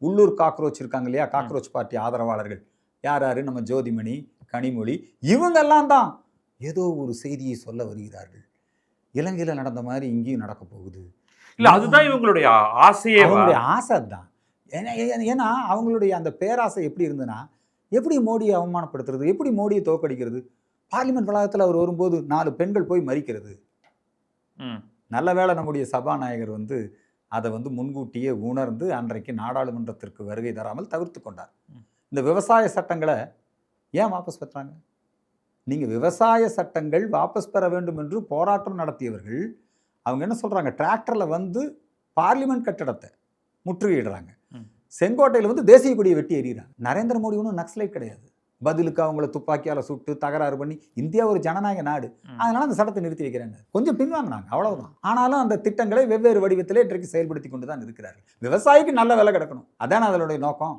உள்ளூர் காக்ரோச் இருக்காங்க இல்லையா, காக்ரோச் பார்ட்டி ஆதரவாளர்கள் யார் யாரு, நம்ம ஜோதிமணி, கனிமொழி, இவங்கெல்லாம் தான் ஏதோ ஒரு செய்தியை சொல்ல வருகிறார்கள். இலங்கையில் நடந்த மாதிரி இங்கேயும் நடக்க போகுது. இல்ல அதுதான் இவங்களுடைய ஆசையே. அவங்களுடைய ஆசை தான். ஏன்னா அவங்களுடைய அந்த பேராசை எப்படி இருந்ததுன்னா, எப்படி மோடியை அவமானப்படுத்துறது, எப்படி மோடியை தோக்கடிக்கிறது. பார்லிமெண்ட் வளாகத்தில் அவர் வரும்போது 4 பெண்கள் போய் மறிக்கிறது. நல்ல வேளை நம்முடைய சபாநாயகர் அதை முன்கூட்டியே உணர்ந்து அன்றைக்கு நாடாளுமன்றத்திற்கு வருகை தராமல் தவிர்த்து கொண்டார். இந்த விவசாய சட்டங்களை ஏன் வாபஸ் பெற்றாங்க? நீங்கள் விவசாய சட்டங்கள் வாபஸ் பெற வேண்டும் என்று போராட்டம் நடத்தியவர்கள் அவங்க என்ன சொல்கிறாங்க, டிராக்டரில் பார்லிமெண்ட் கட்டடத்தை முற்றுகையிடுறாங்க. செங்கோட்டையில் தேசிய கொடியை வெட்டி எறிகிறாங்க. நரேந்திர மோடி ஒன்றும் நக்சலைட் கிடையாது. பதிலுக்கு அவங்கள துப்பாக்கியால் சுட்டு தகராறு பண்ணி, இந்தியா ஒரு ஜனநாயக நாடு, அதனால அந்த சட்டத்தை நிறுத்தி வைக்கிறாங்க. கொஞ்சம் பின்வாங்கினாங்க, அவ்வளவுதான். ஆனாலும் அந்த திட்டங்களை வெவ்வேறு வடிவத்திலே இன்றைக்கு செயல்படுத்தி கொண்டு தான் இருக்கிறார்கள். விவசாயிக்கு நல்ல விலை கிடைக்கணும், அதான அதனுடைய நோக்கம்.